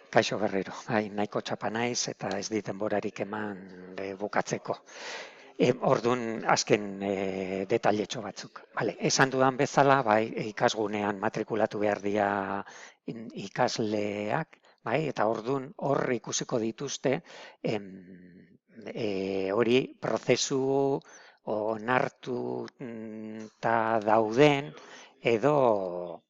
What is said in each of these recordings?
Kaixo berriro, nahiko txapa naiz eta ez dit denborarik eman bukatzeko. Ordun azken detailetxo batzuk. Esan dudan bezala, ikasgunean matrikulatu behar dira ikasleak, eta ordun hor ikusiko dituzte hori prozesu onartuta dauden edo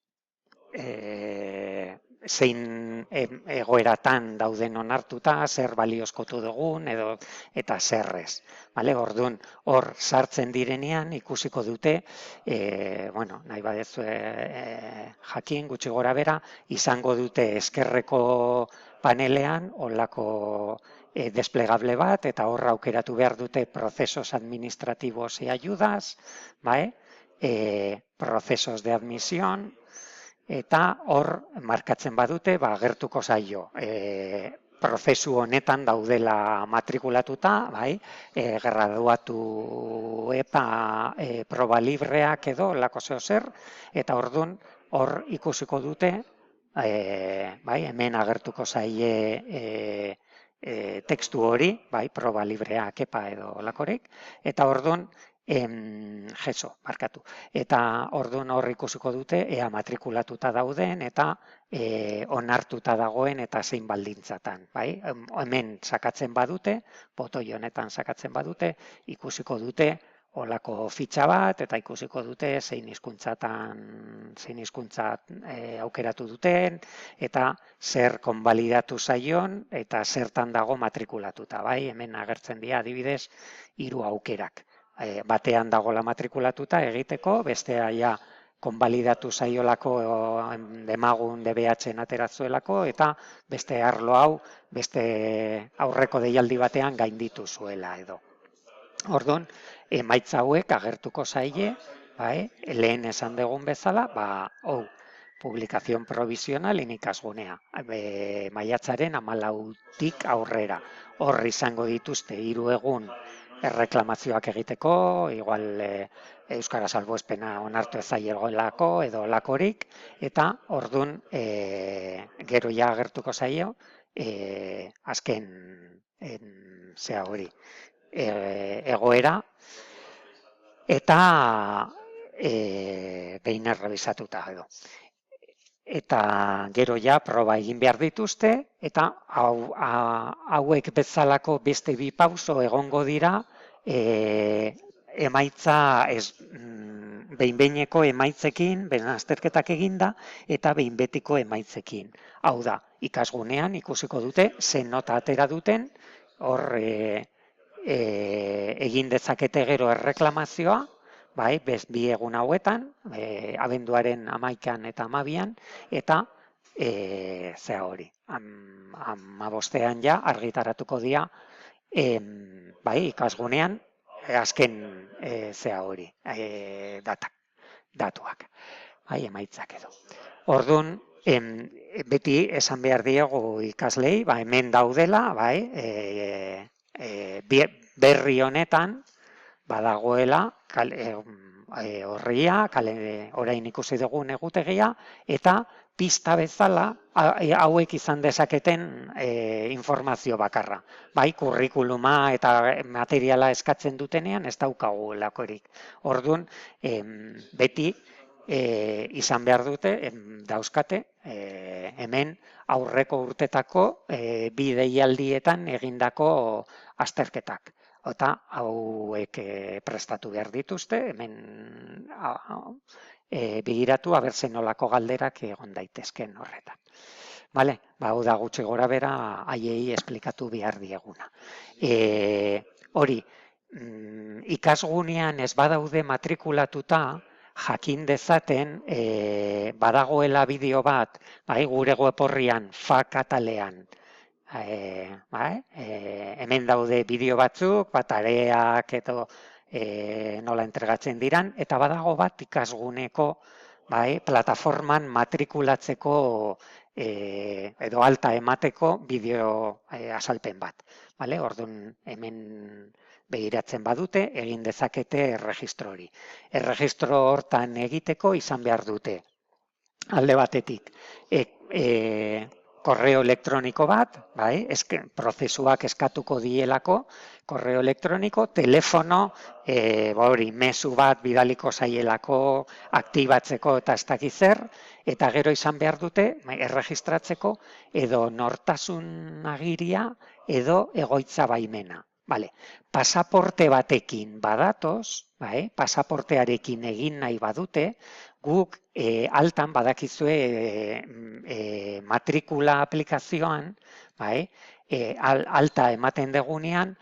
zein egoeratan dauden onartuta, zer baliozkotu dugun eta zerrez. Orduan, hor sartzen direnean ikusiko dute, nahi badezu jakin gutxi gora bera, izango dute eskerreko panelean olako desplegable bat, eta hor aukeratu behar dute procesos administrativos y ayudas, procesos de admisión, eta hor markatzen badute, agertuko zaio prozesu honetan daudela matrikulatuta, graduatu EPA proba libreak edo lako zeo zer, eta orduan hor ikusiko dute, hemen agertuko zaie tekstu hori, proba libreak EPA edo lakorik, eta orduan eta orduan hor ikusiko dute ea matrikulatuta dauden eta onartuta dagoen eta zein baldintzatan. Hemen sakatzen badute, botoi honetan sakatzen badute, ikusiko dute olako fitxa bat eta ikusiko dute zein hizkuntza aukeratu duten eta zer konbalidatu zaion eta zertan dago matrikulatuta. Hemen agertzen dira adibidez 3 aukerak. Batean dagoela matrikulatuta egiteko, bestea ja konbalidatu zaiolako demagun DBH-en ateratzuelako, eta beste arlo hau, beste aurreko deialdi batean gainditu zuela edo. Orduan, emaitza hauek agertuko zaie, lehen esan dugun bezala, publikazion provisional ikasgunea, maiatzaren 14tik aurrera. Hor izango dituzte 3 egun erreklamazioak egiteko, igual Euskara salbuespena onartu ez zaielako edo lakorik, eta orduan gero ja agertuko zaio azken egoera eta behin errebisatuta edo. Eta gero ja proba egin behar dituzte, eta hauek bezalako beste 2 pauso egongo dira emaitza behin-behineko emaitzekin, azterketak eginda, eta behin-betiko emaitzekin. Hau da, ikasgunean ikusiko dute zen nota atera duten, hor egin dezakete gero erreklamazioa, 2 egun hauetan, abenduaren 11an eta 12an, eta hori, 15ean ja argitaratuko dira ikasgunean azken hori, datuak, emaitzak edo. Orduan, beti esan behar diegu ikaslei, hemen daudela, berri honetan, badagoela horria, orain ikusi dugun egutegia, eta pista bezala hauek izan dezaketen informazio bakarra. Kurrikuluma eta materiala eskatzen dutenean ez daukagu lakorik. Orduan, beti izan behar dute, dauzkate, hemen aurreko urtetako 2 deialdietan egindako azterketak. Eta hauek prestatu behar dituzte, hemen begiratu abertzen nolako galderak egon daitezken horretan. Hau da gutxi gora bera haiei esplikatu behar dieguna. Hori, ikasgunean ez badaude matrikulatuta, jakin dezaten badagoela bideo bat, gure web orrian, FAQ atalean, hemen daude bideo batzuk, tareak edo nola entregatzen diran, eta badago bat ikasguneko plataforman matrikulatzeko edo alta emateko bideo azalpen bat. Orduan hemen begiratzen badute, egin dezakete erregistro hori. Erregistro hortan egiteko izan behar dute. Alde batetik, korreo elektroniko bat, bai, prozesuak eskatuko dielako, korreo elektroniko, telefono, hori, mezu bat bidaliko zaielako, aktibatzeko eta ez dakit zer, eta gero izan behar dute, erregistratzeko, edo nortasun agiria, edo egoitza baimena. Vale. Pasaporte batekin badatoz, bai, pasaportearekin egin nahi badute, guk altan badakizue matrikula aplikazioan, bai, alta ematen degunean,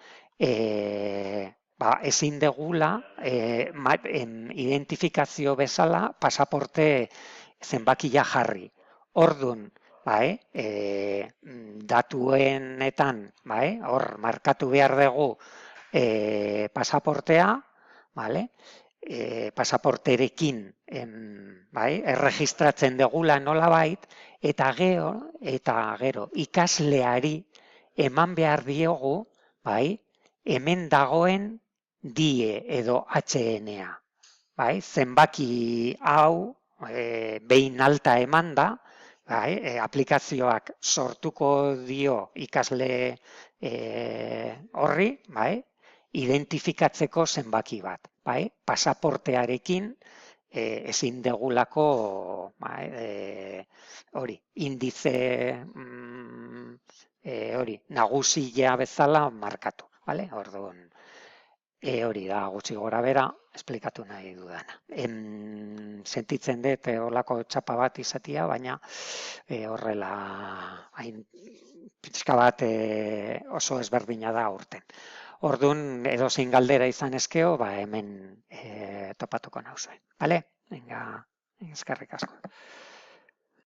ezin degula identifikazio bezala pasaporte zenbakia jarri. Ordun, bai, datuenetan, bai, hor markatu behar dugu pasaportea, vale? Pasaporterekin bai, erregistratzen dugula nolabait, eta gero ikasleari eman behar diogu, bai, hemen dagoen die edo HN-a. Bai, zenbaki hau behin alta eman da, bai, aplikazioak sortuko dio ikasle horri, bai, identifikatzeko zenbaki bat, bai, pasaportearekin ezin degulako hori, indize hori, nagusia bezala markatu, bale? Orduan, hori da gutxi gora bera, esplikatu nahi dudana. Sentitzen dut holako txapa bat izatia, baina horrela pixka bat oso ezberdina da aurten. Orduan, edozein galdera izan ezkeo, hemen topatuko nauzue. Bale? Venga, eskerrik asko.